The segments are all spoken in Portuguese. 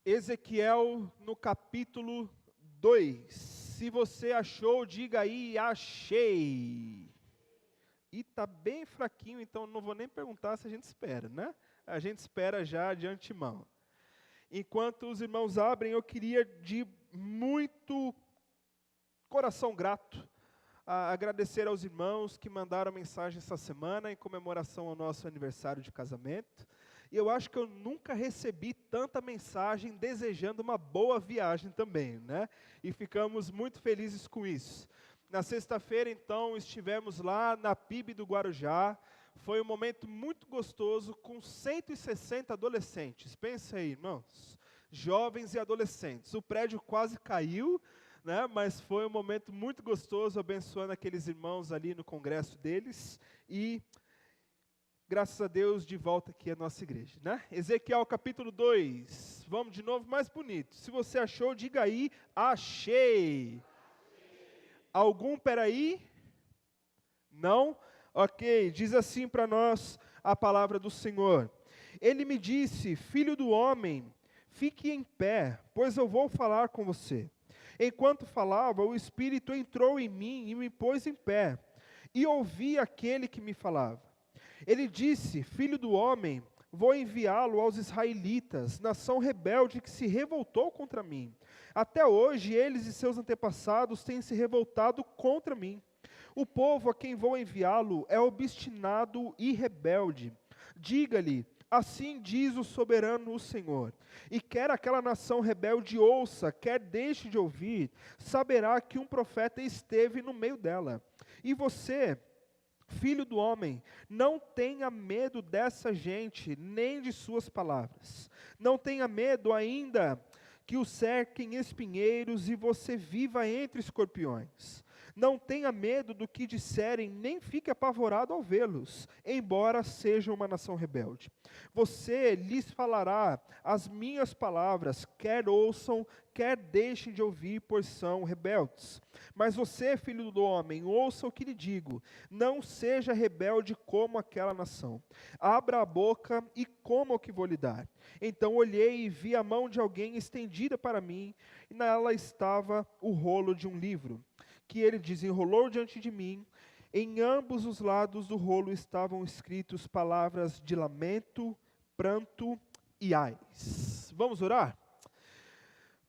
Ezequiel no capítulo 2. Se você achou, diga aí, achei. E está bem fraquinho, então não vou nem perguntar se a gente espera, né? A gente espera já de antemão. Enquanto os irmãos abrem, eu queria de muito coração grato agradecer aos irmãos que mandaram mensagem essa semana em comemoração ao nosso aniversário de casamento. E eu acho que eu nunca recebi tanta mensagem desejando uma boa viagem também, né? E ficamos muito felizes com isso. Na sexta-feira, então, estivemos lá na PIB do Guarujá. Foi um momento muito gostoso com 160 adolescentes. Pensa aí, irmãos, jovens e adolescentes. O prédio quase caiu, né? Mas foi um momento muito gostoso, abençoando aqueles irmãos ali no congresso deles. E graças a Deus, de volta aqui à nossa igreja, né? Ezequiel capítulo 2, vamos de novo, mais bonito. Se você achou, diga aí, achei. Algum peraí? Não? Ok, diz assim para nós a palavra do Senhor. Ele me disse, filho do homem, fique em pé, pois eu vou falar com você. Enquanto falava, o Espírito entrou em mim e me pôs em pé, e ouvi aquele que me falava. Ele disse, filho do homem, vou enviá-lo aos israelitas, nação rebelde que se revoltou contra mim. Até hoje, eles e seus antepassados têm se revoltado contra mim. O povo a quem vou enviá-lo é obstinado e rebelde. Diga-lhe, assim diz o soberano o Senhor. E quer aquela nação rebelde ouça, quer deixe de ouvir, saberá que um profeta esteve no meio dela. E você, filho do homem, não tenha medo dessa gente, nem de suas palavras. Não tenha medo ainda que o cerquem espinheiros e você viva entre escorpiões. Não tenha medo do que disserem, nem fique apavorado ao vê-los, embora sejam uma nação rebelde. Você lhes falará as minhas palavras, quer ouçam, quer deixem de ouvir, pois são rebeldes. Mas você, filho do homem, ouça o que lhe digo, não seja rebelde como aquela nação. Abra a boca e coma o que vou lhe dar. Então olhei e vi a mão de alguém estendida para mim, e nela estava o rolo de um livro, que ele desenrolou diante de mim. Em ambos os lados do rolo estavam escritas palavras de lamento, pranto e ais. Vamos orar?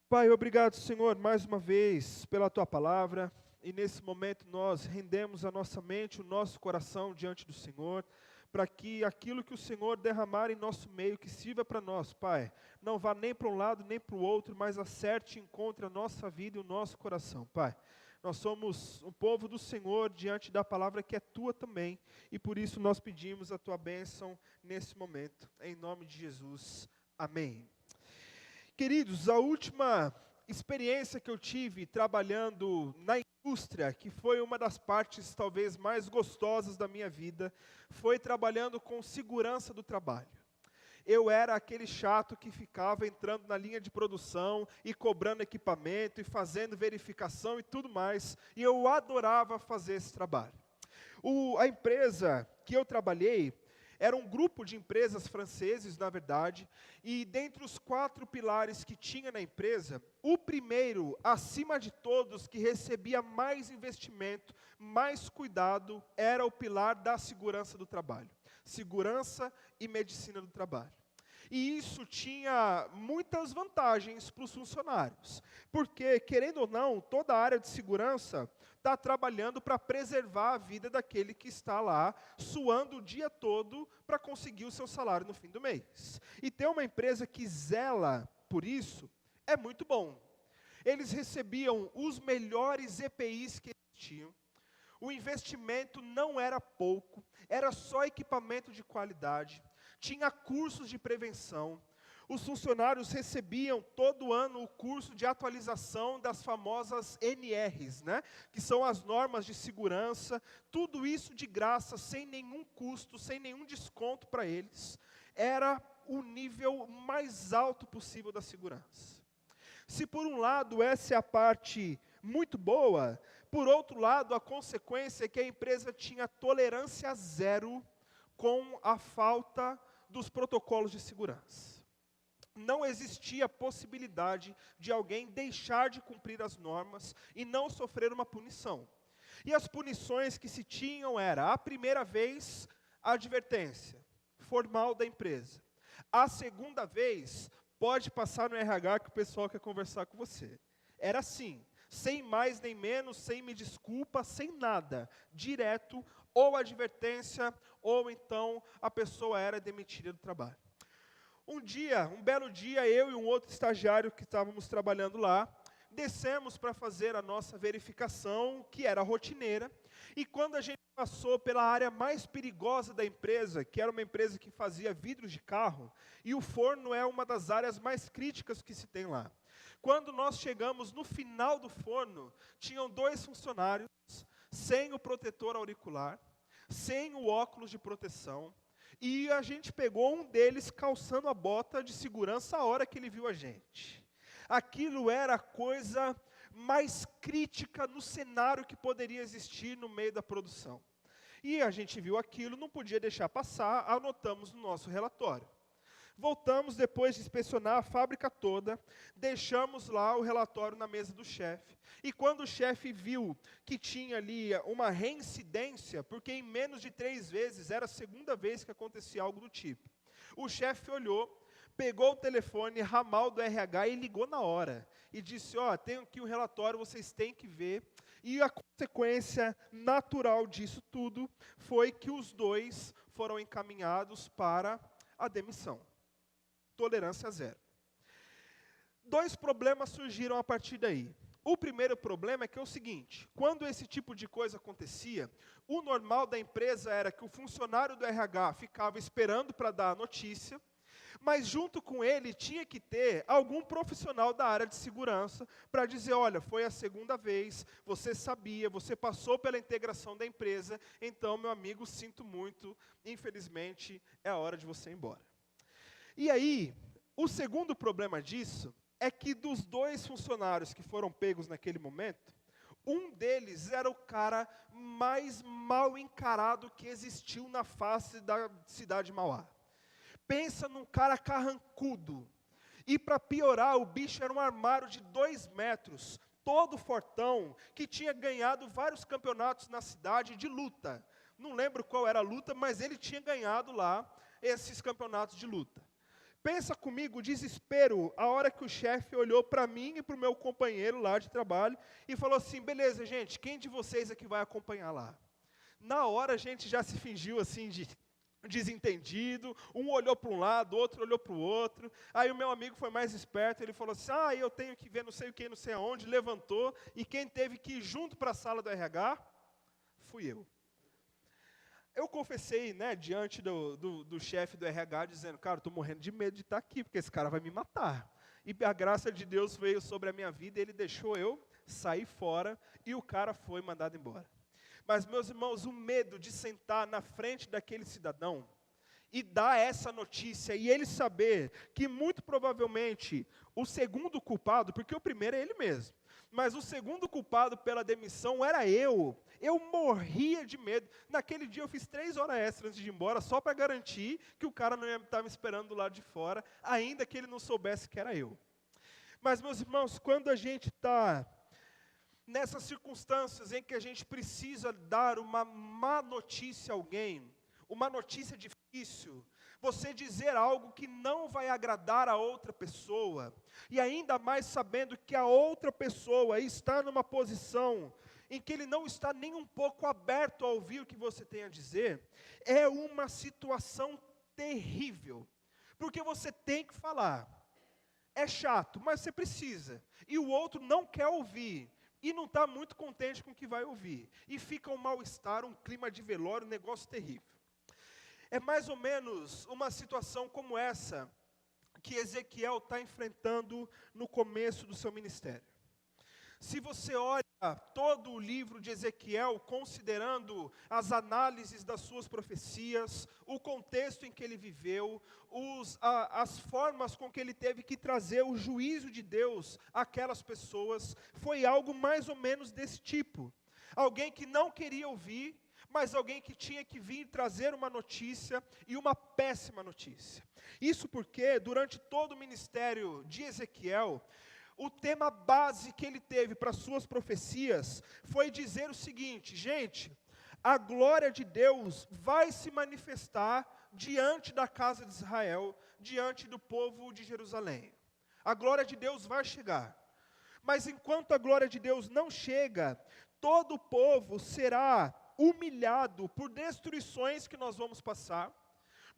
Pai, obrigado, Senhor, mais uma vez pela Tua palavra, e nesse momento nós rendemos a nossa mente, o nosso coração diante do Senhor, para que aquilo que o Senhor derramar em nosso meio, que sirva para nós, Pai, não vá nem para um lado nem para o outro, mas acerte e encontre a nossa vida e o nosso coração, Pai. Nós somos um povo do Senhor diante da palavra que é Tua também, e por isso nós pedimos a Tua bênção nesse momento, em nome de Jesus, amém. Queridos, a última experiência que eu tive trabalhando na indústria, que foi uma das partes talvez mais gostosas da minha vida, foi trabalhando com segurança do trabalho. Eu era aquele chato que ficava entrando na linha de produção e cobrando equipamento e fazendo verificação e tudo mais, e eu adorava fazer esse trabalho. A empresa que eu trabalhei era um grupo de empresas franceses, na verdade, e dentre os 4 pilares que tinha na empresa, o primeiro, acima de todos, que recebia mais investimento, mais cuidado, era o pilar da segurança do trabalho. Segurança e medicina do trabalho. E isso tinha muitas vantagens para os funcionários, porque, querendo ou não, toda a área de segurança está trabalhando para preservar a vida daquele que está lá, suando o dia todo para conseguir o seu salário no fim do mês. E ter uma empresa que zela por isso é muito bom. Eles recebiam os melhores EPIs que existiam, o investimento não era pouco, era só equipamento de qualidade, tinha cursos de prevenção, os funcionários recebiam todo ano o curso de atualização das famosas NRs, né? Que são as normas de segurança, tudo isso de graça, sem nenhum custo, sem nenhum desconto para eles. Era o nível mais alto possível da segurança. Se por um lado essa é a parte muito boa, por outro lado a consequência é que a empresa tinha tolerância zero com a falta dos protocolos de segurança. não existia possibilidade de alguém deixar de cumprir as normas e não sofrer uma punição. E as punições que se tinham era, a primeira vez, a advertência formal da empresa. A segunda vez, pode passar no RH que o pessoal quer conversar com você. Era assim, sem mais nem menos, sem me desculpa, sem nada, direto, ou advertência, ou então a pessoa era demitida do trabalho. Um belo dia, eu e um outro estagiário que estávamos trabalhando lá, descemos para fazer a nossa verificação, que era rotineira, e quando a gente passou pela área mais perigosa da empresa, que era uma empresa que fazia vidros de carro, e o forno é uma das áreas mais críticas que se tem lá. Quando nós chegamos no final do forno, tinham 2 funcionários, sem o protetor auricular, sem o óculos de proteção, e a gente pegou um deles calçando a bota de segurança a hora que ele viu a gente. Aquilo era a coisa mais crítica no cenário que poderia existir no meio da produção. E a gente viu aquilo, não podia deixar passar, anotamos no nosso relatório. Voltamos depois de inspecionar a fábrica toda, deixamos lá o relatório na mesa do chefe. E quando o chefe viu que tinha ali uma reincidência, porque em menos de 3 vezes era a segunda vez que acontecia algo do tipo, o chefe olhou, pegou o telefone, ramal do RH e ligou na hora. E disse, tenho aqui o relatório, vocês têm que ver. E a consequência natural disso tudo foi que os 2 foram encaminhados para a demissão. Tolerância zero. 2 problemas surgiram a partir daí. O primeiro problema é que é o seguinte, quando esse tipo de coisa acontecia, o normal da empresa era que o funcionário do RH ficava esperando para dar a notícia, mas junto com ele tinha que ter algum profissional da área de segurança para dizer, olha, foi a segunda vez, você sabia, você passou pela integração da empresa, então, meu amigo, sinto muito, infelizmente, é a hora de você ir embora. E aí, o segundo problema disso é que dos 2 funcionários que foram pegos naquele momento, um deles era o cara mais mal encarado que existiu na face da cidade de Mauá. Pensa num cara carrancudo. E para piorar, o bicho era um armário de 2 metros, todo fortão, que tinha ganhado vários campeonatos na cidade de luta. Não lembro qual era a luta, mas ele tinha ganhado lá esses campeonatos de luta. Pensa comigo o desespero, a hora que o chefe olhou para mim e para o meu companheiro lá de trabalho e falou assim, beleza, gente, quem de vocês é que vai acompanhar lá? Na hora a gente já se fingiu assim de desentendido, um olhou para um lado, outro olhou para o outro, aí o meu amigo foi mais esperto, ele falou assim, eu tenho que ver não sei o que, não sei aonde, levantou, e quem teve que ir junto para a sala do RH, fui eu. Eu confessei, diante do chefe do RH, dizendo, cara, estou morrendo de medo de estar aqui, porque esse cara vai me matar. E a graça de Deus veio sobre a minha vida, e ele deixou eu sair fora, e o cara foi mandado embora. Mas, meus irmãos, o medo de sentar na frente daquele cidadão, e dar essa notícia, e ele saber que muito provavelmente o segundo culpado, porque o primeiro é ele mesmo, mas o segundo culpado pela demissão era eu morria de medo. Naquele dia eu fiz 3 horas extras antes de ir embora, só para garantir que o cara não ia estar me esperando do lado de fora, ainda que ele não soubesse que era eu. Mas, meus irmãos, quando a gente está nessas circunstâncias em que a gente precisa dar uma má notícia a alguém, uma notícia difícil, você dizer algo que não vai agradar a outra pessoa, e ainda mais sabendo que a outra pessoa está numa posição em que ele não está nem um pouco aberto a ouvir o que você tem a dizer, é uma situação terrível, porque você tem que falar, é chato, mas você precisa, e o outro não quer ouvir, e não está muito contente com o que vai ouvir, e fica um mal-estar, um clima de velório, um negócio terrível. É mais ou menos uma situação como essa que Ezequiel está enfrentando no começo do seu ministério. Se você olha todo o livro de Ezequiel, considerando as análises das suas profecias, o contexto em que ele viveu, as formas com que ele teve que trazer o juízo de Deus àquelas pessoas, foi algo mais ou menos desse tipo. Alguém que não queria ouvir, mas alguém que tinha que vir trazer uma notícia e uma péssima notícia. Isso porque, durante todo o ministério de Ezequiel, o tema base que ele teve para suas profecias foi dizer o seguinte: gente, a glória de Deus vai se manifestar diante da casa de Israel, diante do povo de Jerusalém. A glória de Deus vai chegar. Mas enquanto a glória de Deus não chega, todo o povo será humilhado por destruições que nós vamos passar.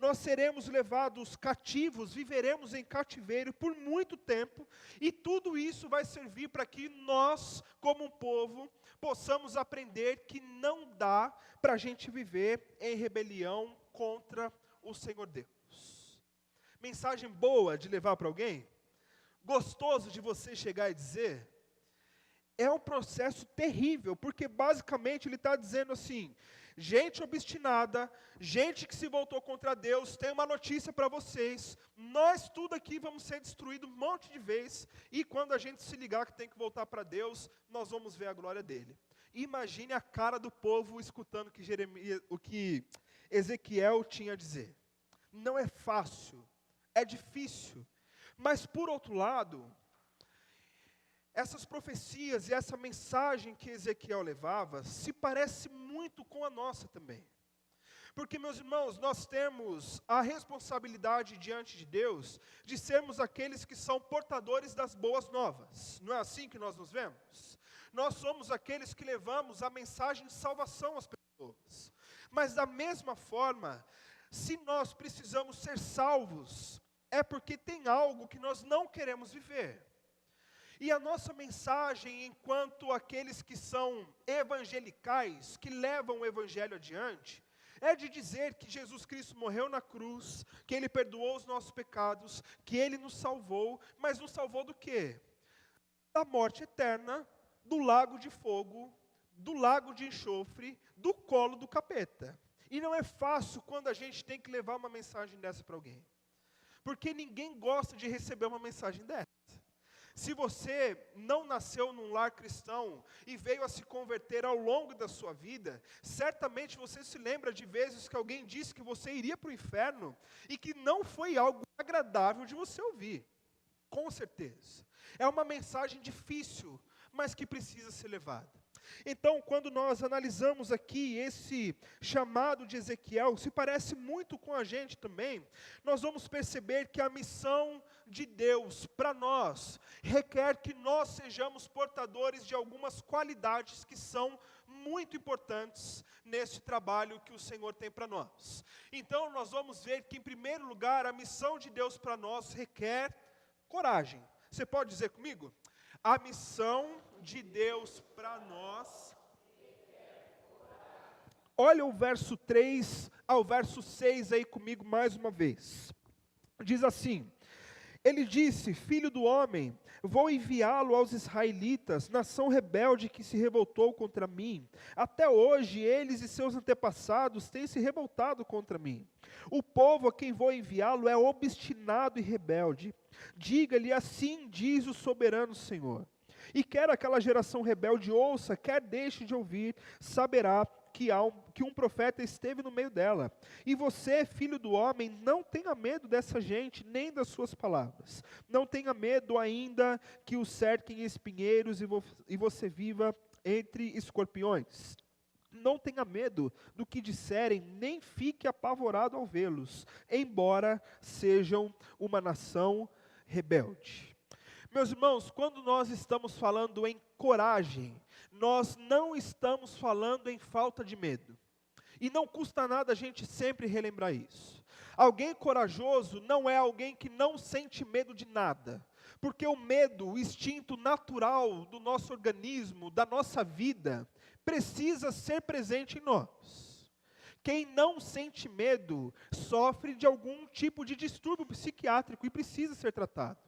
Nós seremos levados cativos, viveremos em cativeiro por muito tempo, e tudo isso vai servir para que nós, como um povo, possamos aprender que não dá para a gente viver em rebelião contra o Senhor Deus. Mensagem boa de levar para alguém? Gostoso de você chegar e dizer? É um processo terrível, porque basicamente ele está dizendo assim: gente obstinada, gente que se voltou contra Deus, tem uma notícia para vocês, nós tudo aqui vamos ser destruídos um monte de vezes, e quando a gente se ligar que tem que voltar para Deus, nós vamos ver a glória dele. Imagine a cara do povo escutando o que Ezequiel tinha a dizer. Não é fácil, é difícil, mas por outro lado, essas profecias e essa mensagem que Ezequiel levava se parece muito com a nossa também. Porque, meus irmãos, nós temos a responsabilidade diante de Deus de sermos aqueles que são portadores das boas novas. Não é assim que nós nos vemos? Nós somos aqueles que levamos a mensagem de salvação às pessoas. Mas da mesma forma, se nós precisamos ser salvos, é porque tem algo que nós não queremos viver. E a nossa mensagem, enquanto aqueles que são evangelicais, que levam o evangelho adiante, é de dizer que Jesus Cristo morreu na cruz, que Ele perdoou os nossos pecados, que Ele nos salvou, mas nos salvou do quê? Da morte eterna, do lago de fogo, do lago de enxofre, do colo do capeta. E não é fácil quando a gente tem que levar uma mensagem dessa para alguém, porque ninguém gosta de receber uma mensagem dessa. Se você não nasceu num lar cristão e veio a se converter ao longo da sua vida, certamente você se lembra de vezes que alguém disse que você iria para o inferno e que não foi algo agradável de você ouvir. Com certeza. É uma mensagem difícil, mas que precisa ser levada. Então, quando nós analisamos aqui esse chamado de Ezequiel, se parece muito com a gente também, nós vamos perceber que a missão de Deus para nós requer que nós sejamos portadores de algumas qualidades que são muito importantes nesse trabalho que o Senhor tem para nós. Então, nós vamos ver que, em primeiro lugar, a missão de Deus para nós requer coragem. Você pode dizer comigo? A missão de Deus para nós. Olha o verso 3 ao verso 6 aí comigo mais uma vez. Diz assim: ele disse: filho do homem, vou enviá-lo aos israelitas, nação rebelde que se revoltou contra mim. Até hoje eles e seus antepassados têm se revoltado contra mim. O povo a quem vou enviá-lo é obstinado e rebelde. Diga-lhe: assim diz o soberano Senhor. E quer aquela geração rebelde ouça, quer deixe de ouvir, saberá que um profeta esteve no meio dela. E você, filho do homem, não tenha medo dessa gente, nem das suas palavras. Não tenha medo ainda que o cerquem espinheiros e você viva entre escorpiões. Não tenha medo do que disserem, nem fique apavorado ao vê-los, embora sejam uma nação rebelde. Meus irmãos, quando nós estamos falando em coragem, nós não estamos falando em falta de medo. E não custa nada a gente sempre relembrar isso. Alguém corajoso não é alguém que não sente medo de nada. Porque o medo, o instinto natural do nosso organismo, da nossa vida, precisa ser presente em nós. Quem não sente medo sofre de algum tipo de distúrbio psiquiátrico e precisa ser tratado.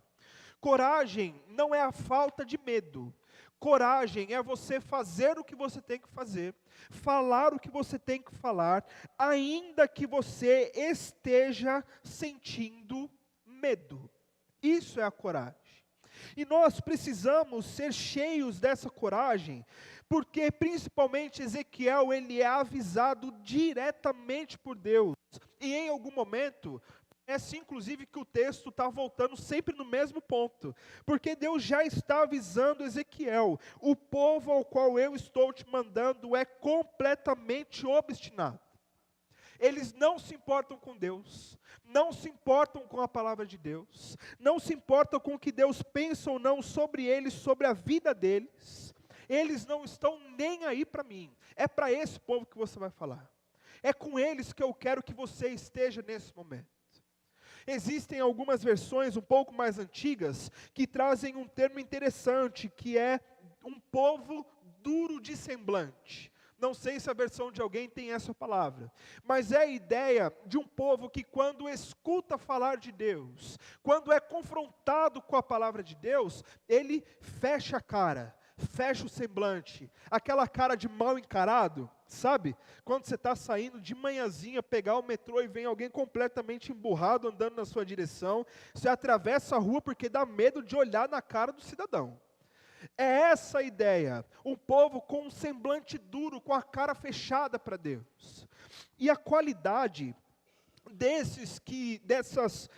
Coragem não é a falta de medo. Coragem é você fazer o que você tem que fazer, falar o que você tem que falar, ainda que você esteja sentindo medo. Isso é a coragem. E nós precisamos ser cheios dessa coragem, porque principalmente Ezequiel, ele é avisado diretamente por Deus. E em algum momento, parece inclusive que o texto está voltando sempre no mesmo ponto, porque Deus já está avisando Ezequiel: o povo ao qual eu estou te mandando é completamente obstinado. Eles não se importam com Deus, não se importam com a palavra de Deus, não se importam com o que Deus pensa ou não sobre eles, sobre a vida deles. Eles não estão nem aí para mim. É para esse povo que você vai falar. É com eles que eu quero que você esteja nesse momento. Existem algumas versões um pouco mais antigas que trazem um termo interessante, que é um povo duro de semblante. Não sei se a versão de alguém tem essa palavra, mas é a ideia de um povo que quando escuta falar de Deus, quando é confrontado com a palavra de Deus, ele fecha a cara, fecha o semblante, aquela cara de mal encarado, sabe? Quando você está saindo de manhãzinha, pegar o metrô e vem alguém completamente emburrado andando na sua direção, você atravessa a rua porque dá medo de olhar na cara do cidadão. É essa a ideia, um povo com um semblante duro, com a cara fechada para Deus. E a qualidade dessas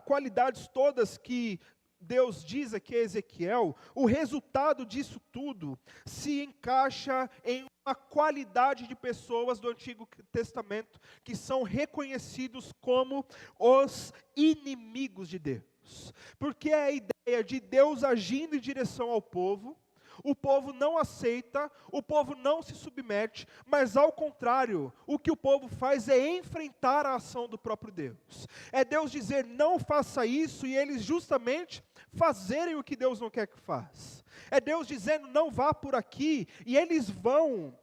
qualidades todas que Deus diz aqui a Ezequiel, o resultado disso tudo se encaixa em uma qualidade de pessoas do Antigo Testamento que são reconhecidos como os inimigos de Deus. Porque é a ideia de Deus agindo em direção ao povo, o povo não aceita, o povo não se submete, mas ao contrário, o que o povo faz é enfrentar a ação do próprio Deus. É Deus dizer, não faça isso, e eles justamente fazerem o que Deus não quer que faça. É Deus dizendo, não vá por aqui, e eles vão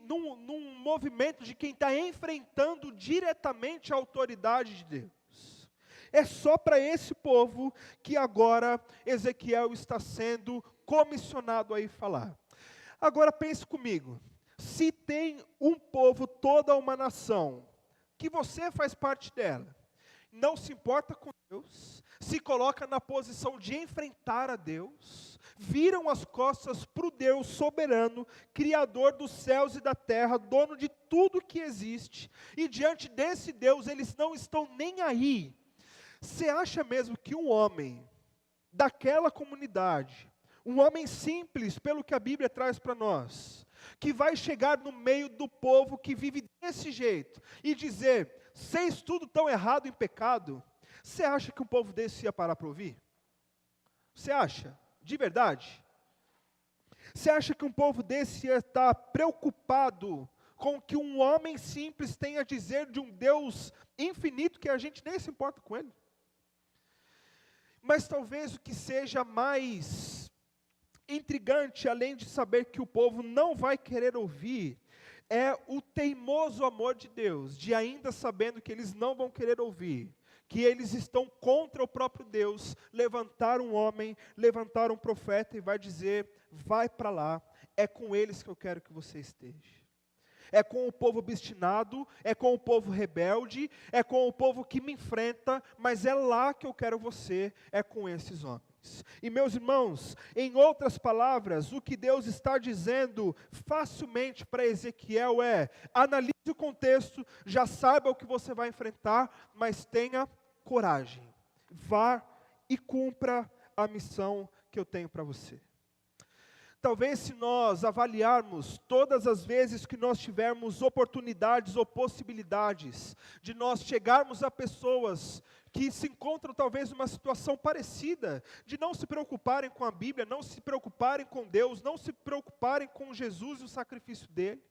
num movimento de quem está enfrentando diretamente a autoridade de Deus. É só para esse povo que agora Ezequiel está sendo comissionado a ir falar. Agora pense comigo, se tem um povo, toda uma nação, que você faz parte dela, não se importa com Deus, se coloca na posição de enfrentar a Deus, viram as costas para o Deus soberano, Criador dos céus e da terra, dono de tudo que existe, e diante desse Deus eles não estão nem aí. Você acha mesmo que um homem daquela comunidade, um homem simples, pelo que a Bíblia traz para nós, que vai chegar no meio do povo que vive desse jeito e dizer, vocês tudo tão errado em pecado, você acha que um povo desse ia parar para ouvir? Você acha? De verdade? Você acha que um povo desse ia estar preocupado com o que um homem simples tem a dizer de um Deus infinito que a gente nem se importa com ele? Mas talvez o que seja mais intrigante, além de saber que o povo não vai querer ouvir, é o teimoso amor de Deus, de ainda sabendo que eles não vão querer ouvir, que eles estão contra o próprio Deus, levantar um homem, levantar um profeta e vai dizer, vai para lá, é com eles que eu quero que você esteja. É com o povo obstinado, é com o povo rebelde, é com o povo que me enfrenta, mas é lá que eu quero você, é com esses homens. E meus irmãos, em outras palavras, o que Deus está dizendo facilmente para Ezequiel é, analise o contexto, já saiba o que você vai enfrentar, mas tenha coragem, vá e cumpra a missão que eu tenho para você. Talvez se nós avaliarmos todas as vezes que nós tivermos oportunidades ou possibilidades de nós chegarmos a pessoas que se encontram talvez numa situação parecida, de não se preocuparem com a Bíblia, não se preocuparem com Deus, não se preocuparem com Jesus e o sacrifício dele,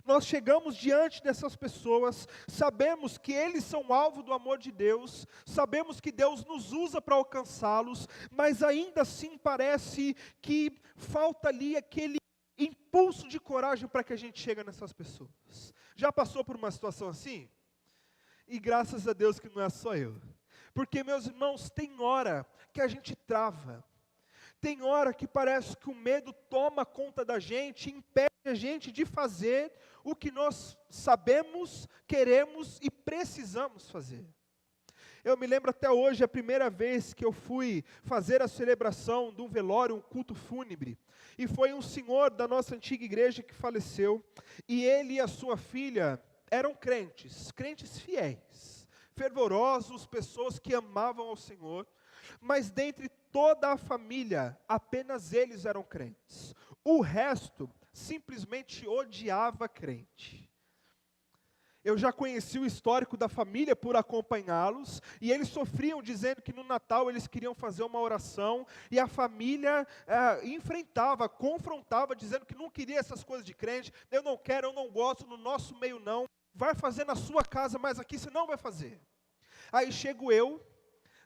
nós chegamos diante dessas pessoas, sabemos que eles são alvo do amor de Deus, sabemos que Deus nos usa para alcançá-los, mas ainda assim parece que falta ali aquele impulso de coragem para que a gente chegue nessas pessoas. Já passou por uma situação assim? E graças a Deus que não é só eu. Porque, meus irmãos, tem hora que a gente trava. Tem hora que parece que o medo toma conta da gente, impede a gente de fazer o que nós sabemos, queremos e precisamos fazer. Eu me lembro até hoje, a primeira vez que eu fui fazer a celebração de um velório, um culto fúnebre. E foi um senhor da nossa antiga igreja que faleceu. E ele e a sua filha eram crentes, crentes fiéis, fervorosos, pessoas que amavam ao Senhor. Mas dentre toda a família, apenas eles eram crentes. O resto simplesmente odiava crente. Eu já conheci o histórico da família por acompanhá-los, e eles sofriam dizendo que no Natal eles queriam fazer uma oração, e a família enfrentava, confrontava, dizendo que não queria essas coisas de crente. Eu não quero, eu não gosto, no nosso meio não. Vai fazer na sua casa, mas aqui você não vai fazer. Aí chego eu,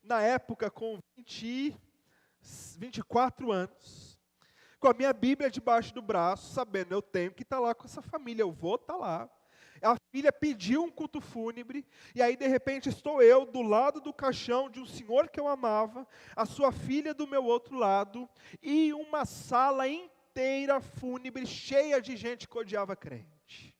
na época com 24 anos, com a minha Bíblia debaixo do braço, sabendo, eu tenho que estar lá com essa família, eu vou estar lá. A filha pediu um culto fúnebre, e aí de repente estou eu do lado do caixão de um senhor que eu amava, a sua filha do meu outro lado, e uma sala inteira fúnebre, cheia de gente que odiava crente.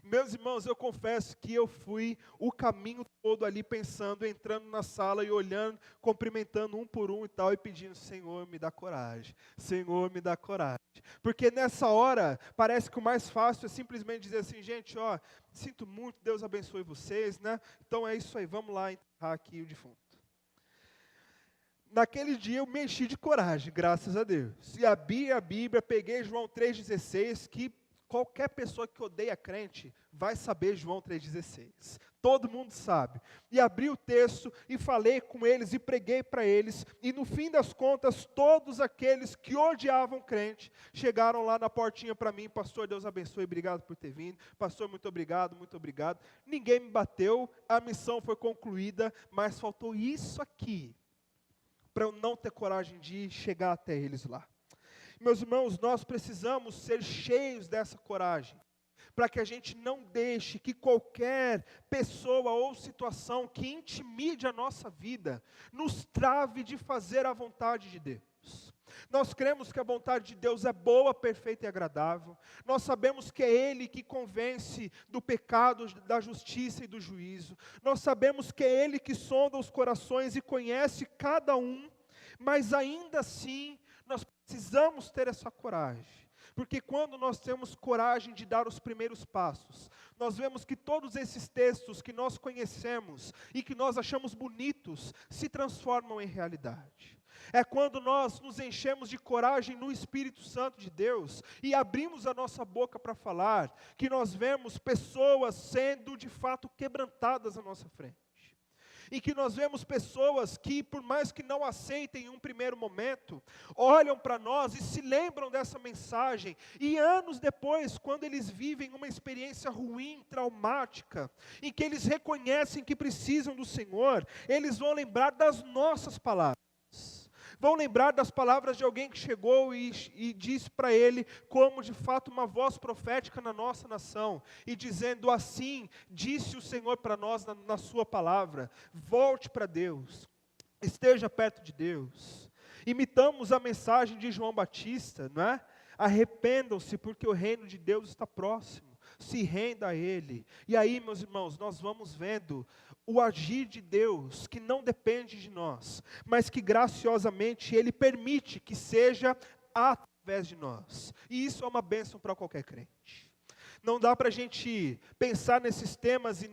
Meus irmãos, eu confesso que eu fui o caminho todo ali pensando, entrando na sala e olhando, cumprimentando um por um e tal, e pedindo, Senhor, me dá coragem, Senhor, me dá coragem. Porque nessa hora, parece que o mais fácil é simplesmente dizer assim, gente, ó, sinto muito, Deus abençoe vocês, né? Então é isso aí, vamos lá enterrar aqui o defunto. Naquele dia eu me enchi de coragem, graças a Deus. E abri a Bíblia, peguei João 3,16, que qualquer pessoa que odeia crente vai saber João 3,16. Todo mundo sabe. E abri o texto e falei com eles e preguei para eles. E no fim das contas, todos aqueles que odiavam crente chegaram lá na portinha para mim. Pastor, Deus abençoe, obrigado por ter vindo. Pastor, muito obrigado, muito obrigado. Ninguém me bateu, a missão foi concluída, mas faltou isso aqui, para eu não ter coragem de chegar até eles lá. Meus irmãos, nós precisamos ser cheios dessa coragem, para que a gente não deixe que qualquer pessoa ou situação que intimide a nossa vida, nos trave de fazer a vontade de Deus. Nós cremos que a vontade de Deus é boa, perfeita e agradável. Nós sabemos que é Ele que convence do pecado, da justiça e do juízo. Nós sabemos que é Ele que sonda os corações e conhece cada um, mas ainda assim, nós precisamos ter essa coragem, porque quando nós temos coragem de dar os primeiros passos, nós vemos que todos esses textos que nós conhecemos e que nós achamos bonitos, se transformam em realidade. É quando nós nos enchemos de coragem no Espírito Santo de Deus e abrimos a nossa boca para falar, que nós vemos pessoas sendo de fato quebrantadas à nossa frente. E que nós vemos pessoas que, por mais que não aceitem em um primeiro momento, olham para nós e se lembram dessa mensagem, e anos depois, quando eles vivem uma experiência ruim, traumática, em que eles reconhecem que precisam do Senhor, eles vão lembrar das nossas palavras. Vão lembrar das palavras de alguém que chegou e disse para ele, como de fato uma voz profética na nossa nação, e dizendo assim, disse o Senhor para nós na sua palavra, volte para Deus, esteja perto de Deus. Imitamos a mensagem de João Batista, não é? Arrependam-se porque o reino de Deus está próximo. Se renda a Ele. E aí, meus irmãos, nós vamos vendo o agir de Deus, que não depende de nós, mas que graciosamente Ele permite que seja através de nós. E isso é uma bênção para qualquer crente. Não dá para a gente pensar nesses temas e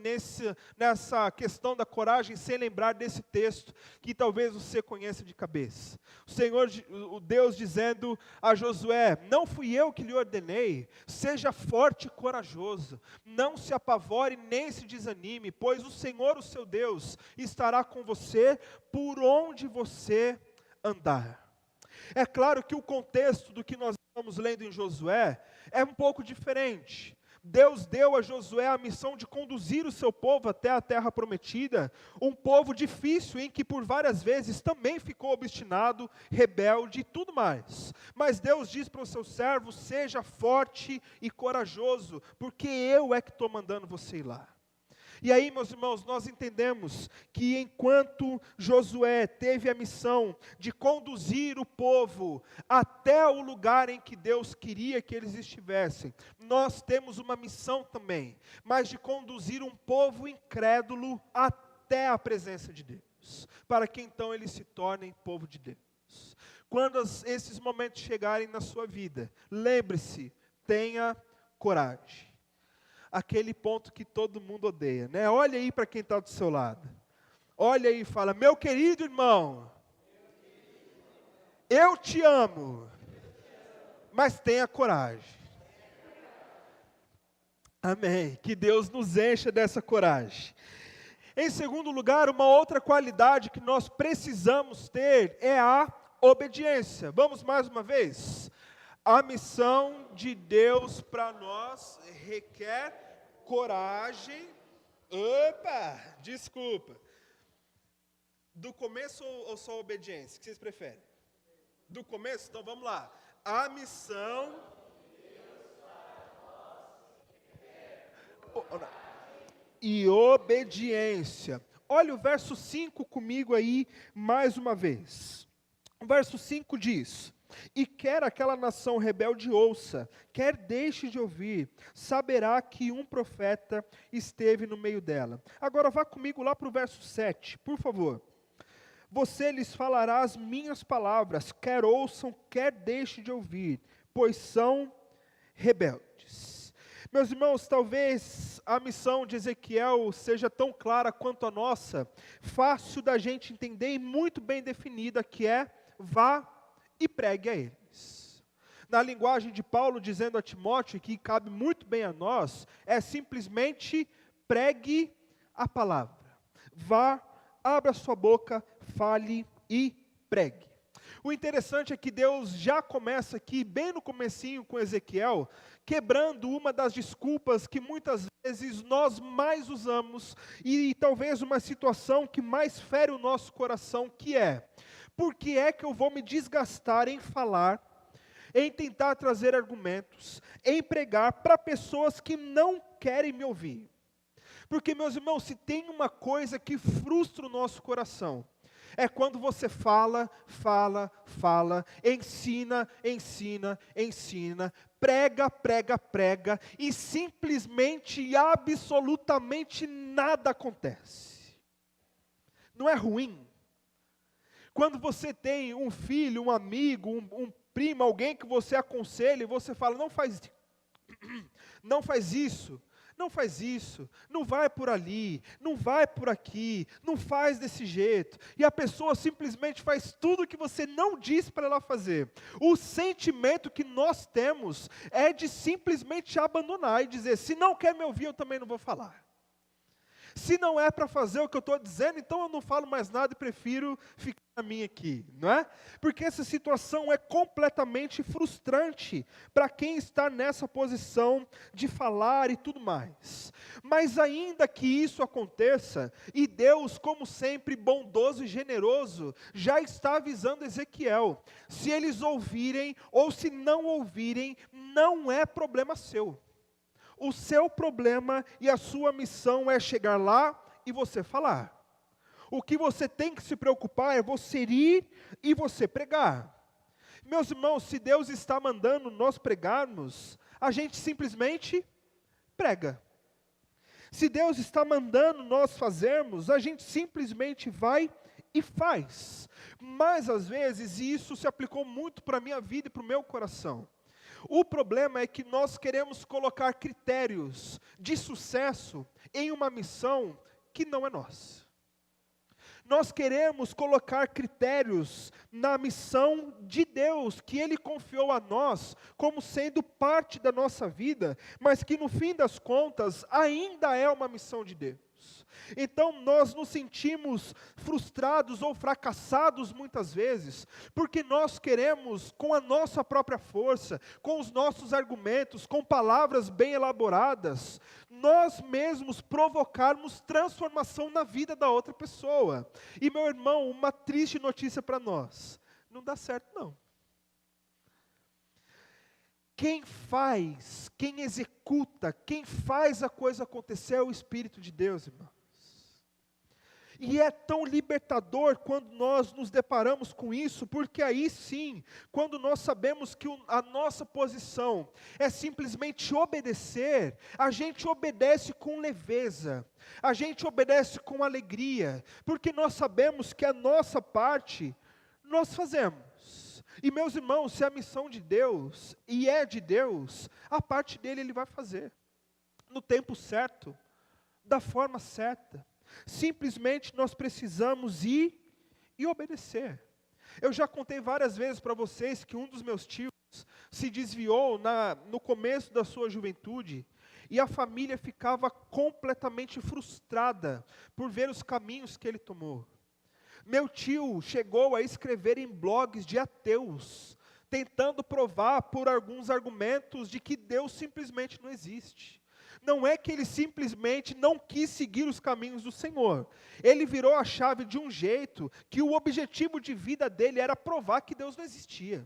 nessa questão da coragem sem lembrar desse texto que talvez você conheça de cabeça. O Senhor, o Deus dizendo a Josué, não fui eu que lhe ordenei, seja forte e corajoso, não se apavore nem se desanime, pois o Senhor, o seu Deus, estará com você por onde você andar. É claro que o contexto do que nós estamos lendo em Josué é um pouco diferente. Deus deu a Josué a missão de conduzir o seu povo até a terra prometida, um povo difícil em que por várias vezes também ficou obstinado, rebelde e tudo mais. Mas Deus diz para o seu servo, seja forte e corajoso, porque eu é que estou mandando você ir lá. E aí, meus irmãos, nós entendemos que enquanto Josué teve a missão de conduzir o povo até o lugar em que Deus queria que eles estivessem, nós temos uma missão também, mas de conduzir um povo incrédulo até até a presença de Deus, para que então eles se tornem povo de Deus. Quando esses momentos chegarem na sua vida, lembre-se, tenha coragem. Aquele ponto que todo mundo odeia, né? Olha aí para quem está do seu lado. Olha aí e fala: meu querido irmão, eu te amo, mas tenha coragem. Amém. Que Deus nos encha dessa coragem. Em segundo lugar, uma outra qualidade que nós precisamos ter é a obediência. Vamos mais uma vez? A missão de Deus para nós requer coragem. Opa, desculpa. Do começo ou só obediência? O que vocês preferem? Do começo? Então vamos lá. A missão e obediência. Olha o verso 5 comigo aí, mais uma vez. O verso 5 diz: e quer aquela nação rebelde ouça, quer deixe de ouvir, saberá que um profeta esteve no meio dela. Agora vá comigo lá para o verso 7, por favor. Você lhes falará as minhas palavras, quer ouçam, quer deixe de ouvir, pois são rebeldes. Meus irmãos, talvez a missão de Ezequiel seja tão clara quanto a nossa, fácil da gente entender e muito bem definida, que é: vá e pregue a eles. Na linguagem de Paulo, dizendo a Timóteo, que cabe muito bem a nós, é simplesmente: pregue a palavra. Vá, abra sua boca, fale e pregue. O interessante é que Deus já começa aqui, bem no comecinho com Ezequiel, quebrando uma das desculpas que muitas vezes nós mais usamos, e talvez uma situação que mais fere o nosso coração, que é: por que é que eu vou me desgastar em falar, em tentar trazer argumentos, em pregar para pessoas que não querem me ouvir? Porque, meus irmãos, se tem uma coisa que frustra o nosso coração, é quando você fala, ensina, prega, e simplesmente e absolutamente nada acontece. Não é ruim? Quando você tem um filho, um amigo, um primo, alguém que você aconselha, e você fala: não faz isso, não vai por ali, não vai por aqui, não faz desse jeito, e a pessoa simplesmente faz tudo o que você não disse para ela fazer. O sentimento que nós temos é de simplesmente abandonar e dizer: se não quer me ouvir, eu também não vou falar. Se não é para fazer o que eu estou dizendo, então eu não falo mais nada e prefiro ficar na minha aqui, não é? Porque essa situação é completamente frustrante para quem está nessa posição de falar e tudo mais. Mas ainda que isso aconteça, e Deus, como sempre, bondoso e generoso, já está avisando Ezequiel: se eles ouvirem ou se não ouvirem, não é problema seu. O seu problema e a sua missão é chegar lá e você falar. O que você tem que se preocupar é você ir e você pregar. Meus irmãos, se Deus está mandando nós pregarmos, a gente simplesmente prega. Se Deus está mandando nós fazermos, a gente simplesmente vai e faz. Mas às vezes, e isso se aplicou muito para a minha vida e para o meu coração, o problema é que nós queremos colocar critérios de sucesso em uma missão que não é nossa. Nós queremos colocar critérios na missão de Deus, que Ele confiou a nós, como sendo parte da nossa vida, mas que no fim das contas ainda é uma missão de Deus. Então nós nos sentimos frustrados ou fracassados muitas vezes, porque nós queremos, com a nossa própria força, com os nossos argumentos, com palavras bem elaboradas, nós mesmos provocarmos transformação na vida da outra pessoa. E meu irmão, uma triste notícia para nós: não dá certo não. Quem faz, quem executa, quem faz a coisa acontecer é o Espírito de Deus, irmão. E é tão libertador quando nós nos deparamos com isso, porque aí sim, quando nós sabemos que a nossa posição é simplesmente obedecer, a gente obedece com leveza, a gente obedece com alegria, porque nós sabemos que a nossa parte nós fazemos. E meus irmãos, se a missão de Deus, e é de Deus, a parte dele Ele vai fazer, no tempo certo, da forma certa. Simplesmente nós precisamos ir e obedecer. Eu já contei várias vezes para vocês que um dos meus tios se desviou no começo da sua juventude, e a família ficava completamente frustrada por ver os caminhos que ele tomou. Meu tio chegou a escrever em blogs de ateus, tentando provar por alguns argumentos de que Deus simplesmente não existe. Não é que ele simplesmente não quis seguir os caminhos do Senhor. Ele virou a chave de um jeito que o objetivo de vida dele era provar que Deus não existia.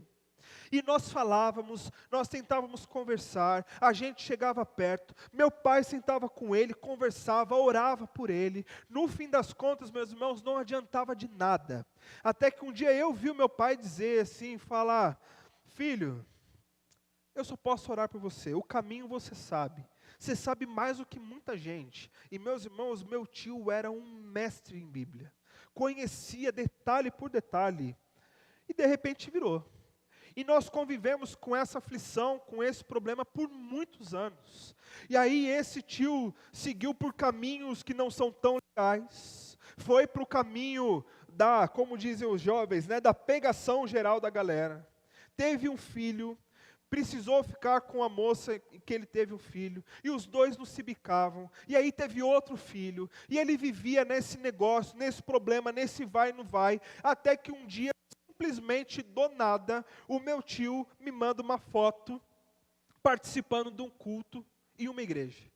E nós falávamos, nós tentávamos conversar, a gente chegava perto, meu pai sentava com ele, conversava, orava por ele. No fim das contas, meus irmãos, não adiantava de nada. Até que um dia eu vi o meu pai dizer assim, falar: filho, eu só posso orar por você, o caminho você sabe. Você sabe mais do que muita gente. E meus irmãos, meu tio era um mestre em Bíblia. Conhecia detalhe por detalhe. E de repente virou. E nós convivemos com essa aflição, com esse problema por muitos anos. E aí esse tio seguiu por caminhos que não são tão legais. Foi para o caminho da, como dizem os jovens, da pegação geral da galera. Teve um filho. Precisou ficar com a moça que ele teve um filho, e os dois não se bicavam, e aí teve outro filho, e ele vivia nesse negócio, nesse problema, nesse vai e não vai, até que um dia, simplesmente do nada, o meu tio me manda uma foto, participando de um culto em uma igreja.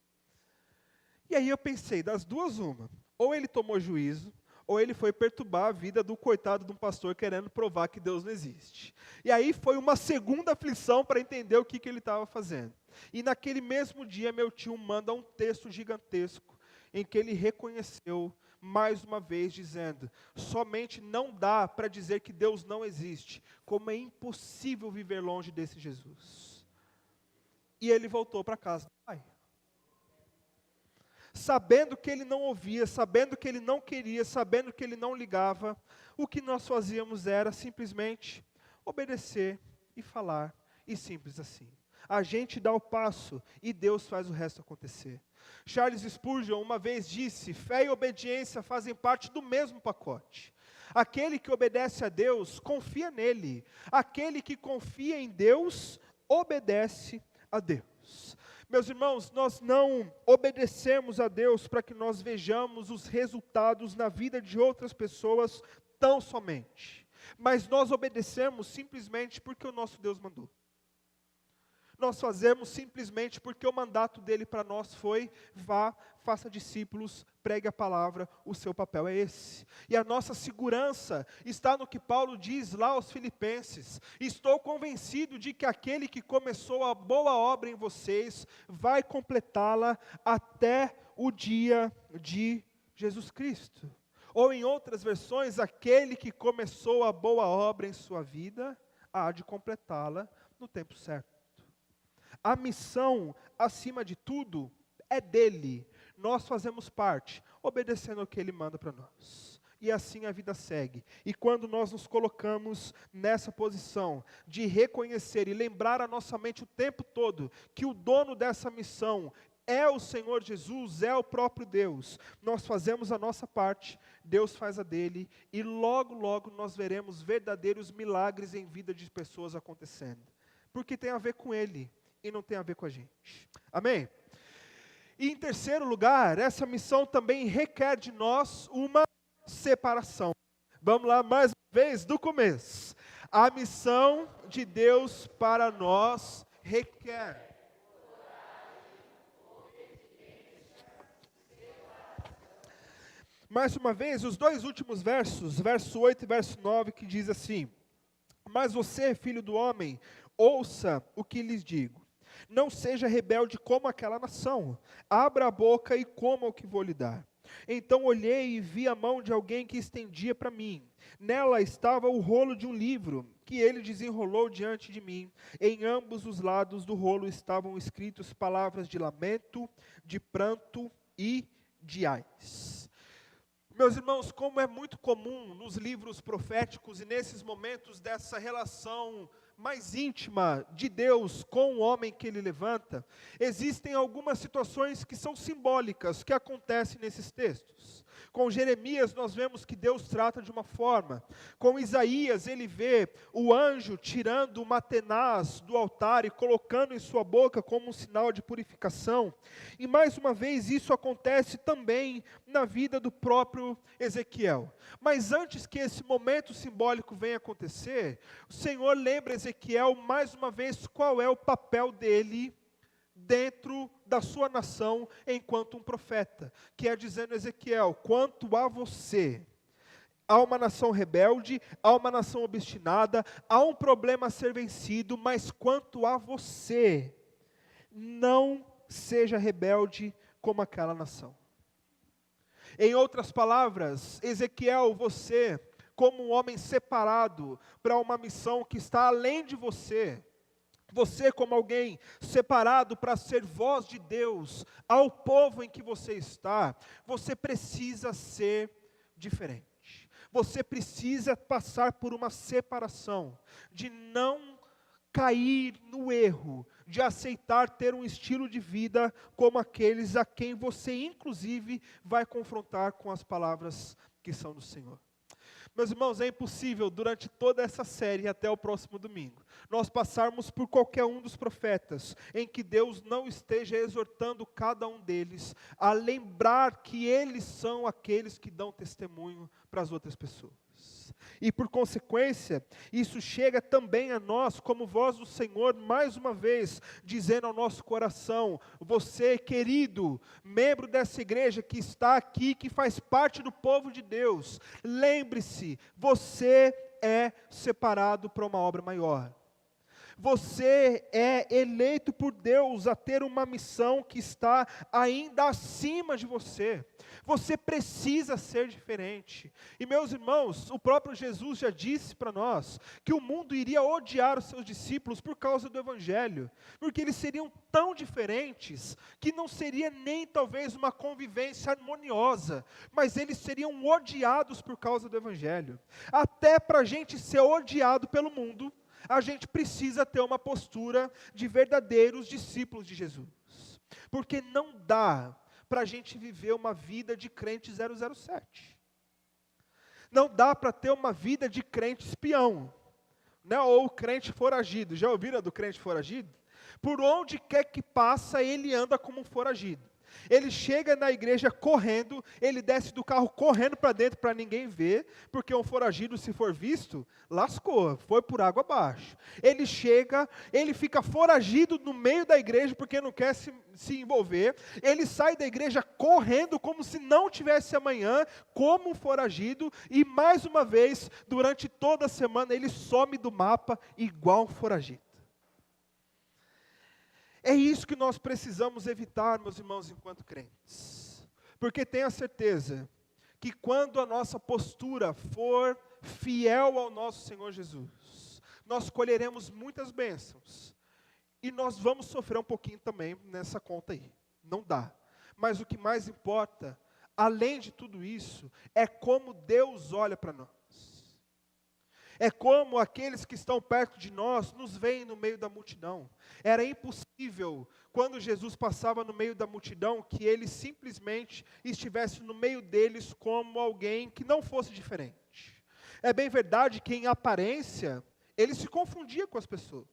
E aí eu pensei, das duas uma, ou ele tomou juízo, ou ele foi perturbar a vida do coitado de um pastor querendo provar que Deus não existe. E aí foi uma segunda aflição para entender o que ele estava fazendo. E naquele mesmo dia, meu tio manda um texto gigantesco, em que ele reconheceu, mais uma vez, dizendo: somente não dá para dizer que Deus não existe, como é impossível viver longe desse Jesus. E ele voltou para casa do pai. Sabendo que ele não ouvia, sabendo que ele não queria, sabendo que ele não ligava, o que nós fazíamos era simplesmente obedecer e falar, e simples assim. A gente dá o passo e Deus faz o resto acontecer. Charles Spurgeon uma vez disse: fé e obediência fazem parte do mesmo pacote. Aquele que obedece a Deus, confia nele. Aquele que confia em Deus, obedece a Deus. Meus irmãos, nós não obedecemos a Deus para que nós vejamos os resultados na vida de outras pessoas tão somente. Mas nós obedecemos simplesmente porque o nosso Deus mandou. Nós fazemos simplesmente porque o mandato dele para nós foi: vá, faça discípulos, pregue a palavra, o seu papel é esse. E a nossa segurança está no que Paulo diz lá aos Filipenses: estou convencido de que aquele que começou a boa obra em vocês, vai completá-la até o dia de Jesus Cristo. Ou em outras versões, aquele que começou a boa obra em sua vida, há de completá-la no tempo certo. A missão, acima de tudo, é dele. Nós fazemos parte, obedecendo o que ele manda para nós. E assim a vida segue. E quando nós nos colocamos nessa posição de reconhecer e lembrar a nossa mente o tempo todo que o dono dessa missão é o Senhor Jesus, é o próprio Deus, nós fazemos a nossa parte, Deus faz a dele, e logo, logo nós veremos verdadeiros milagres em vida de pessoas acontecendo. Porque tem a ver com ele. E não tem a ver com a gente. Amém? E em terceiro lugar, essa missão também requer de nós uma separação. Vamos lá mais uma vez, do começo. A missão de Deus para nós requer. Mais uma vez, os dois últimos versos, verso 8 e verso 9, que diz assim: mas você, filho do homem, ouça o que lhes digo. Não seja rebelde como aquela nação. Abra a boca e coma o que vou lhe dar. Então olhei e vi a mão de alguém que estendia para mim. Nela estava o rolo de um livro, que ele desenrolou diante de mim. Em ambos os lados do rolo estavam escritas palavras de lamento, de pranto e de ais. Meus irmãos, como é muito comum nos livros proféticos e nesses momentos dessa relação mais íntima de Deus com o homem que ele levanta, existem algumas situações que são simbólicas, que acontecem nesses textos. Com Jeremias nós vemos que Deus trata de uma forma. Com Isaías ele vê o anjo tirando uma tenaz do altar e colocando em sua boca como um sinal de purificação. E mais uma vez isso acontece também na vida do próprio Ezequiel. Mas antes que esse momento simbólico venha acontecer, o Senhor lembra Ezequiel mais uma vez qual é o papel dele dentro da sua nação enquanto um profeta, que é dizendo Ezequiel, quanto a você, há uma nação rebelde, há uma nação obstinada, há um problema a ser vencido, mas quanto a você, não seja rebelde como aquela nação. Em outras palavras, Ezequiel, você, como um homem separado para uma missão que está além de você como alguém separado para ser voz de Deus ao povo em que você está, você precisa ser diferente. Você precisa passar por uma separação, de não cair no erro, de aceitar ter um estilo de vida como aqueles a quem você inclusive vai confrontar com as palavras que são do Senhor. Meus irmãos, é impossível durante toda essa série até o próximo domingo, nós passarmos por qualquer um dos profetas, em que Deus não esteja exortando cada um deles a lembrar que eles são aqueles que dão testemunho para as outras pessoas. E por consequência, isso chega também a nós como voz do Senhor, mais uma vez, dizendo ao nosso coração, você querido, membro dessa igreja que está aqui, que faz parte do povo de Deus, lembre-se, você é separado para uma obra maior. Você é eleito por Deus a ter uma missão que está ainda acima de você. Você precisa ser diferente. E meus irmãos, o próprio Jesus já disse para nós que o mundo iria odiar os seus discípulos por causa do Evangelho, porque eles seriam tão diferentes que não seria nem talvez uma convivência harmoniosa, mas eles seriam odiados por causa do Evangelho. Até para a gente ser odiado pelo mundo, a gente precisa ter uma postura de verdadeiros discípulos de Jesus. Porque não dá para a gente viver uma vida de crente 007. Não dá para ter uma vida de crente espião, né? Ou crente foragido. Já ouviram do crente foragido? Por onde quer que passa, ele anda como um foragido. Ele chega na igreja correndo, ele desce do carro correndo para dentro para ninguém ver, porque um foragido, se for visto, lascou, foi por água abaixo. Ele chega, ele fica foragido no meio da igreja porque não quer se envolver, ele sai da igreja correndo como se não tivesse amanhã, como um foragido, e mais uma vez, durante toda a semana, ele some do mapa igual um foragido. É isso que nós precisamos evitar, meus irmãos, enquanto crentes. Porque tenha certeza que quando a nossa postura for fiel ao nosso Senhor Jesus, nós colheremos muitas bênçãos. E nós vamos sofrer um pouquinho também nessa conta aí. Não dá. Mas o que mais importa, além de tudo isso, é como Deus olha para nós. É como aqueles que estão perto de nós nos veem no meio da multidão. Era impossível, quando Jesus passava no meio da multidão, que ele simplesmente estivesse no meio deles como alguém que não fosse diferente. É bem verdade que em aparência, ele se confundia com as pessoas.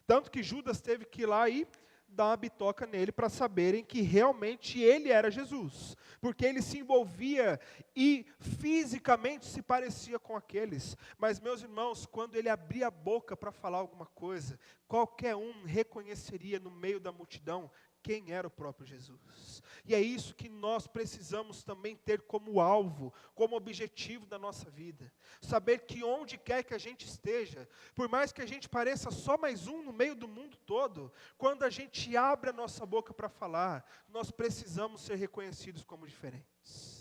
Tanto que Judas teve que ir lá e dar uma bitoca nele para saberem que realmente ele era Jesus. Porque ele se envolvia e fisicamente se parecia com aqueles. Mas, meus irmãos, quando ele abria a boca para falar alguma coisa, qualquer um reconheceria no meio da multidão quem era o próprio Jesus. E é isso que nós precisamos também ter como alvo, como objetivo da nossa vida. Saber que onde quer que a gente esteja, por mais que a gente pareça só mais um no meio do mundo todo, quando a gente abre a nossa boca para falar, nós precisamos ser reconhecidos como diferentes.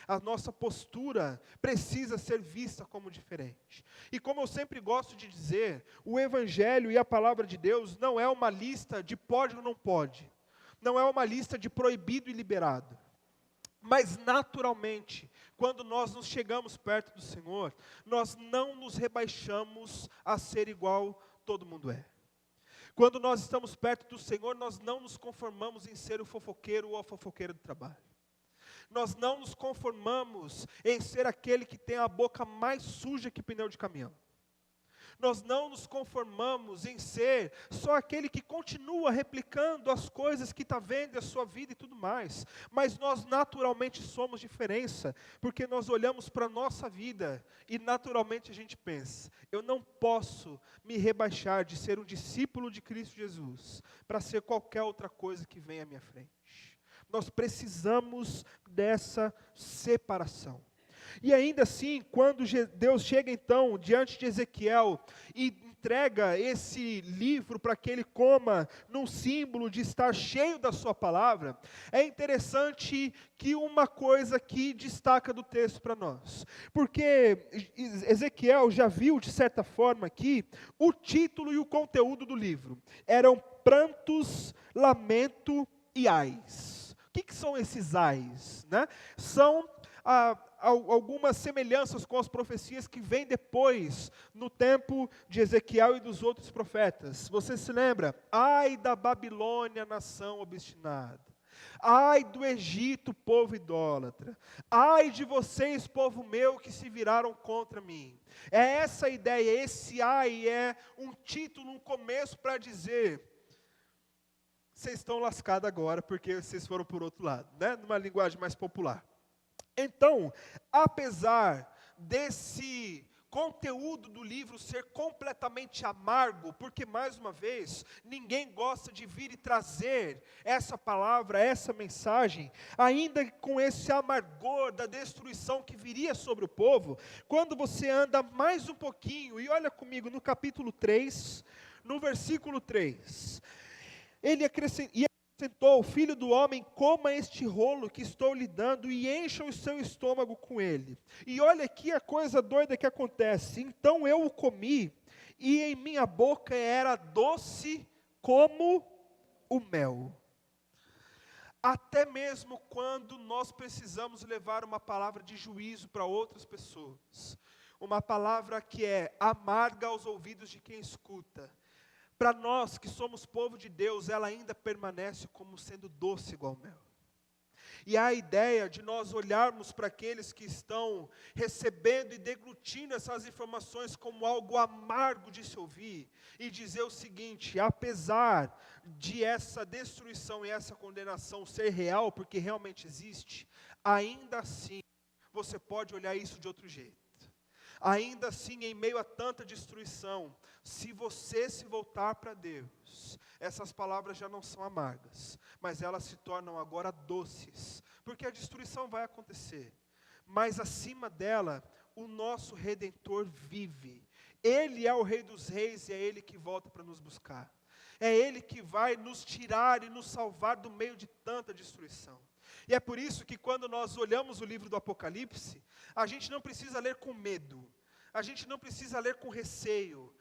A nossa postura precisa ser vista como diferente. E como eu sempre gosto de dizer, o Evangelho e a Palavra de Deus não é uma lista de pode ou não pode. Não é uma lista de proibido e liberado. Mas naturalmente, quando nós nos chegamos perto do Senhor, nós não nos rebaixamos a ser igual todo mundo é. Quando nós estamos perto do Senhor, nós não nos conformamos em ser o fofoqueiro ou a fofoqueira do trabalho. Nós não nos conformamos em ser aquele que tem a boca mais suja que pneu de caminhão. Nós não nos conformamos em ser só aquele que continua replicando as coisas que está vendo, a sua vida e tudo mais. Mas nós naturalmente somos diferença, porque nós olhamos para a nossa vida e naturalmente a gente pensa, eu não posso me rebaixar de ser um discípulo de Cristo Jesus, para ser qualquer outra coisa que venha à minha frente. Nós precisamos dessa separação. E ainda assim, quando Deus chega então diante de Ezequiel e entrega esse livro para que ele coma num símbolo de estar cheio da sua palavra, é interessante que uma coisa que destaca do texto para nós. Porque Ezequiel já viu, de certa forma, aqui, o título e o conteúdo do livro. Eram prantos, lamento e ais. O que são esses ais? Né? São algumas semelhanças com as profecias que vêm depois, no tempo de Ezequiel e dos outros profetas. Você se lembra? Ai da Babilônia, nação obstinada. Ai do Egito, povo idólatra. Ai de vocês, povo meu, que se viraram contra mim. É essa a ideia, esse ai é um título, um começo para dizer: vocês estão lascados agora, porque vocês foram por outro lado, né? Numa linguagem mais popular. Então, apesar desse conteúdo do livro ser completamente amargo, porque, mais uma vez, ninguém gosta de vir e trazer essa palavra, essa mensagem, ainda com esse amargor da destruição que viria sobre o povo, quando você anda mais um pouquinho, e olha comigo no capítulo 3, no versículo 3, ele acrescentou: filho do homem, coma este rolo que estou lhe dando e encha o seu estômago com ele. E olha aqui a coisa doida que acontece. Então eu o comi, e em minha boca era doce como o mel. Até mesmo quando nós precisamos levar uma palavra de juízo para outras pessoas, uma palavra que é amarga aos ouvidos de quem escuta, para nós que somos povo de Deus, ela ainda permanece como sendo doce igual mel. E a ideia de nós olharmos para aqueles que estão recebendo e deglutindo essas informações como algo amargo de se ouvir, e dizer o seguinte: apesar de essa destruição e essa condenação ser real, porque realmente existe, ainda assim, você pode olhar isso de outro jeito. Ainda assim, em meio a tanta destruição, se você se voltar para Deus, essas palavras já não são amargas, mas elas se tornam agora doces, porque a destruição vai acontecer, mas acima dela, o nosso Redentor vive. Ele é o Rei dos Reis e é Ele que volta para nos buscar. É Ele que vai nos tirar e nos salvar do meio de tanta destruição. E é por isso que quando nós olhamos o livro do Apocalipse, a gente não precisa ler com medo, a gente não precisa ler com receio,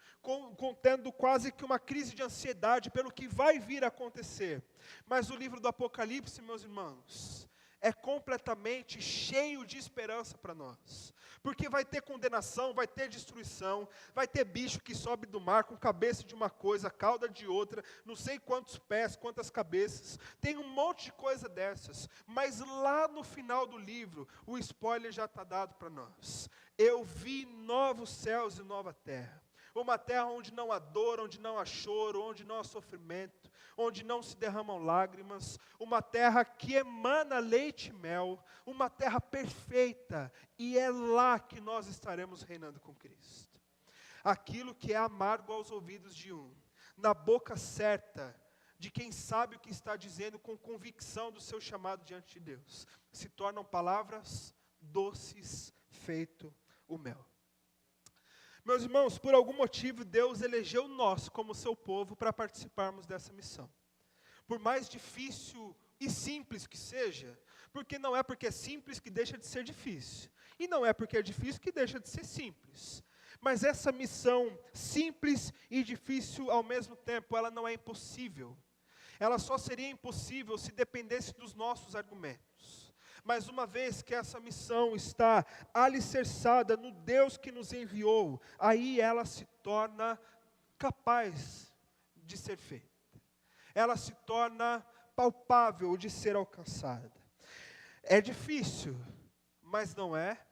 contendo quase que uma crise de ansiedade pelo que vai vir a acontecer. Mas o livro do Apocalipse, meus irmãos, é completamente cheio de esperança para nós. Porque vai ter condenação, vai ter destruição, vai ter bicho que sobe do mar com cabeça de uma coisa, cauda de outra, não sei quantos pés, quantas cabeças, tem um monte de coisa dessas. Mas lá no final do livro, o spoiler já está dado para nós. Eu vi novos céus e nova terra. Uma terra onde não há dor, onde não há choro, onde não há sofrimento, onde não se derramam lágrimas, uma terra que emana leite e mel, uma terra perfeita, e é lá que nós estaremos reinando com Cristo. Aquilo que é amargo aos ouvidos de um, na boca certa de quem sabe o que está dizendo com convicção do seu chamado diante de Deus. Se tornam palavras doces, feito o mel. Meus irmãos, por algum motivo Deus elegeu nós como seu povo para participarmos dessa missão. Por mais difícil e simples que seja, porque não é porque é simples que deixa de ser difícil. E não é porque é difícil que deixa de ser simples. Mas essa missão simples e difícil ao mesmo tempo, ela não é impossível. Ela só seria impossível se dependesse dos nossos argumentos. Mas uma vez que essa missão está alicerçada no Deus que nos enviou, aí ela se torna capaz de ser feita. Ela se torna palpável de ser alcançada. É difícil, mas não é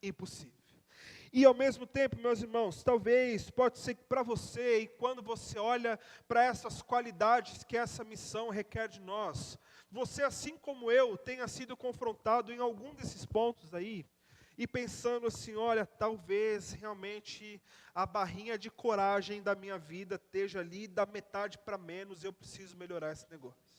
impossível. E ao mesmo tempo, meus irmãos, talvez, pode ser que para você, e quando você olha para essas qualidades que essa missão requer de nós, você, assim como eu, tenha sido confrontado em algum desses pontos aí, e pensando assim, olha, talvez realmente a barrinha de coragem da minha vida esteja ali da metade para menos, eu preciso melhorar esse negócio.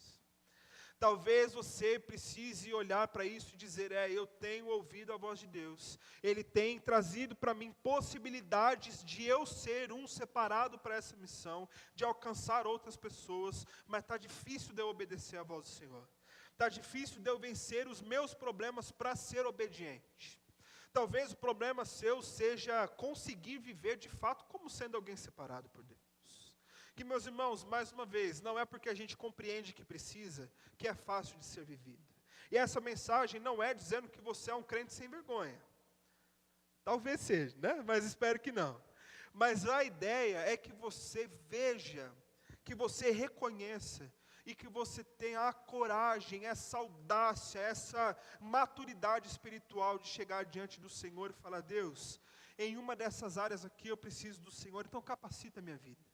Talvez você precise olhar para isso e dizer, eu tenho ouvido a voz de Deus. Ele tem trazido para mim possibilidades de eu ser um separado para essa missão, de alcançar outras pessoas, mas está difícil de eu obedecer a voz do Senhor. Está difícil de eu vencer os meus problemas para ser obediente. Talvez o problema seu seja conseguir viver de fato como sendo alguém separado por Deus. Que, meus irmãos, mais uma vez, não é porque a gente compreende que precisa, que é fácil de ser vivido. E essa mensagem não é dizendo que você é um crente sem vergonha. Talvez seja, né? Mas espero que não. Mas a ideia é que você veja, que você reconheça, e que você tenha a coragem, essa audácia, essa maturidade espiritual de chegar diante do Senhor e falar, Deus, em uma dessas áreas aqui eu preciso do Senhor, então capacita a minha vida.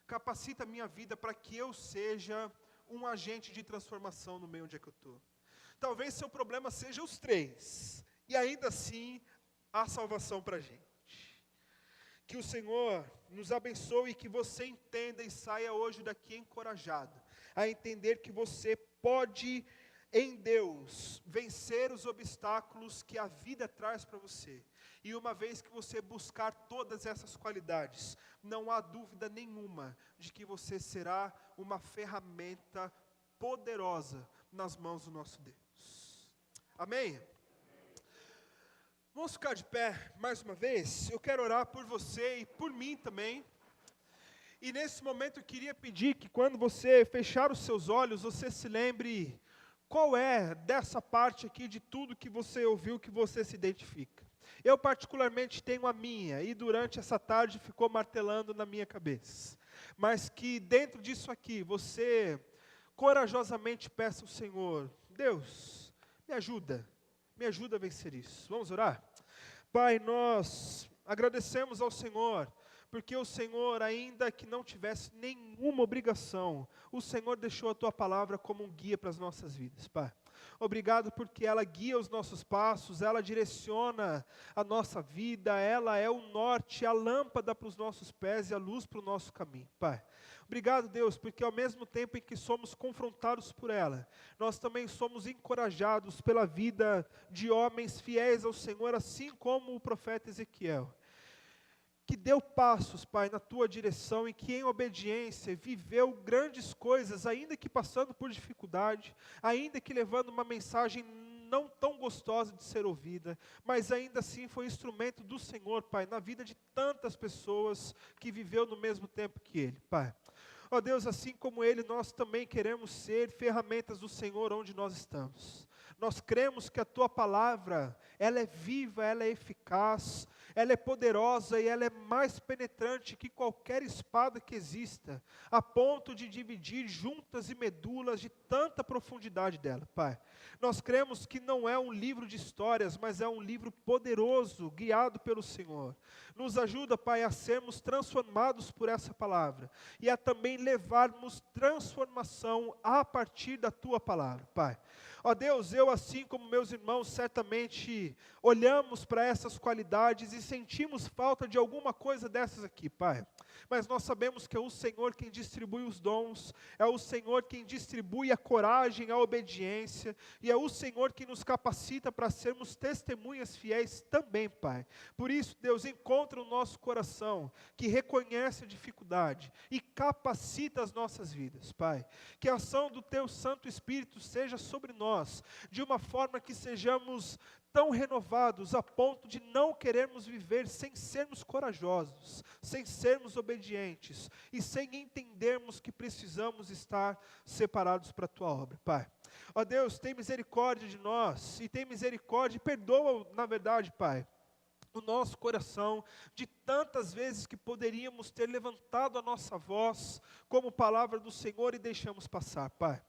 Capacita a minha vida para que eu seja um agente de transformação no meio onde é que eu estou. Talvez seu problema seja os 3, e ainda assim há salvação para a gente. Que o Senhor nos abençoe e que você entenda e saia hoje daqui encorajado, a entender que você pode, em Deus, vencer os obstáculos que a vida traz para você. E uma vez que você buscar todas essas qualidades, não há dúvida nenhuma de que você será uma ferramenta poderosa nas mãos do nosso Deus. Amém? Vamos ficar de pé mais uma vez? Eu quero orar por você e por mim também. E nesse momento eu queria pedir que quando você fechar os seus olhos, você se lembre qual é dessa parte aqui de tudo que você ouviu que você se identifica. Eu particularmente tenho a minha, e durante essa tarde ficou martelando na minha cabeça. Mas que dentro disso aqui, você corajosamente peça ao Senhor, Deus, me ajuda a vencer isso. Vamos orar? Pai, nós agradecemos ao Senhor, porque o Senhor, ainda que não tivesse nenhuma obrigação, o Senhor deixou a Tua palavra como um guia para as nossas vidas, Pai. Obrigado porque ela guia os nossos passos, ela direciona a nossa vida, ela é o norte, a lâmpada para os nossos pés e a luz para o nosso caminho, Pai. Obrigado, Deus, porque ao mesmo tempo em que somos confrontados por ela, nós também somos encorajados pela vida de homens fiéis ao Senhor, assim como o profeta Ezequiel, que deu passos, Pai, na Tua direção e que em obediência viveu grandes coisas, ainda que passando por dificuldade, ainda que levando uma mensagem não tão gostosa de ser ouvida, mas ainda assim foi instrumento do Senhor, Pai, na vida de tantas pessoas que viveu no mesmo tempo que Ele, Pai. Ó Deus, assim como Ele, nós também queremos ser ferramentas do Senhor onde nós estamos. Nós cremos que a Tua palavra, ela é viva, ela é eficaz, ela é poderosa e ela é mais penetrante que qualquer espada que exista, a ponto de dividir juntas e medulas de tanta profundidade dela, Pai. Nós cremos que não é um livro de histórias, mas é um livro poderoso, guiado pelo Senhor. Nos ajuda, Pai, a sermos transformados por essa palavra e a também levarmos transformação a partir da Tua palavra, Pai. Ó Deus, eu, assim como meus irmãos, certamente olhamos para essas qualidades e sentimos falta de alguma coisa dessas aqui, Pai. Mas nós sabemos que é o Senhor quem distribui os dons, é o Senhor quem distribui a coragem, a obediência, e é o Senhor que nos capacita para sermos testemunhas fiéis também, Pai. Por isso, Deus, encontra o nosso coração, que reconhece a dificuldade e capacita as nossas vidas, Pai. Que a ação do Teu Santo Espírito seja sobre nós, de uma forma que sejamos tão renovados a ponto de não querermos viver sem sermos corajosos, sem sermos obedientes e sem entendermos que precisamos estar separados para a Tua obra, Pai. Ó Deus, tem misericórdia de nós e tem misericórdia e perdoa, na verdade, Pai, o nosso coração, de tantas vezes que poderíamos ter levantado a nossa voz como palavra do Senhor e deixamos passar, Pai.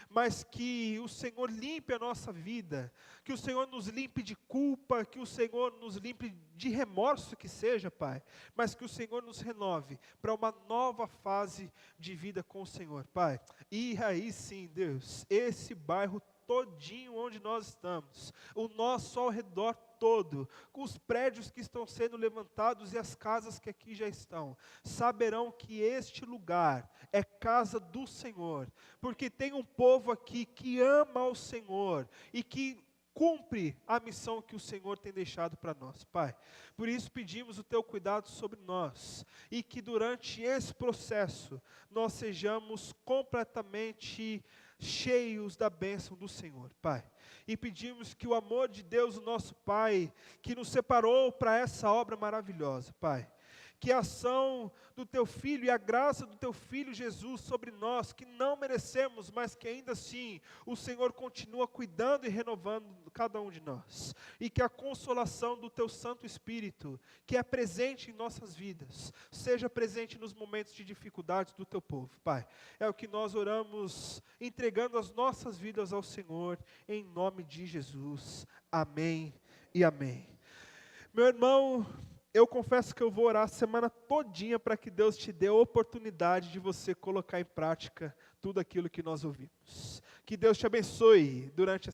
Mas que o Senhor limpe a nossa vida, que o Senhor nos limpe de culpa, que o Senhor nos limpe de remorso que seja, Pai, mas que o Senhor nos renove para uma nova fase de vida com o Senhor, Pai. E aí sim, Deus, esse bairro todinho onde nós estamos, o nosso ao redor todo, com os prédios que estão sendo levantados e as casas que aqui já estão, saberão que este lugar é casa do Senhor, porque tem um povo aqui que ama ao Senhor e que cumpre a missão que o Senhor tem deixado para nós, Pai. Por isso pedimos o Teu cuidado sobre nós, e que durante esse processo, nós sejamos completamente cheios da bênção do Senhor, Pai. E pedimos que o amor de Deus, o nosso Pai, que nos separou para essa obra maravilhosa, Pai, que a ação do Teu Filho e a graça do Teu Filho Jesus sobre nós, que não merecemos, mas que ainda assim o Senhor continua cuidando e renovando cada um de nós, e que a consolação do Teu Santo Espírito, que é presente em nossas vidas, seja presente nos momentos de dificuldades do Teu povo, Pai. É o que nós oramos, entregando as nossas vidas ao Senhor, em nome de Jesus. Amém e amém. Meu irmão, eu confesso que eu vou orar a semana todinha para que Deus te dê a oportunidade de você colocar em prática tudo aquilo que nós ouvimos. Que Deus te abençoe durante a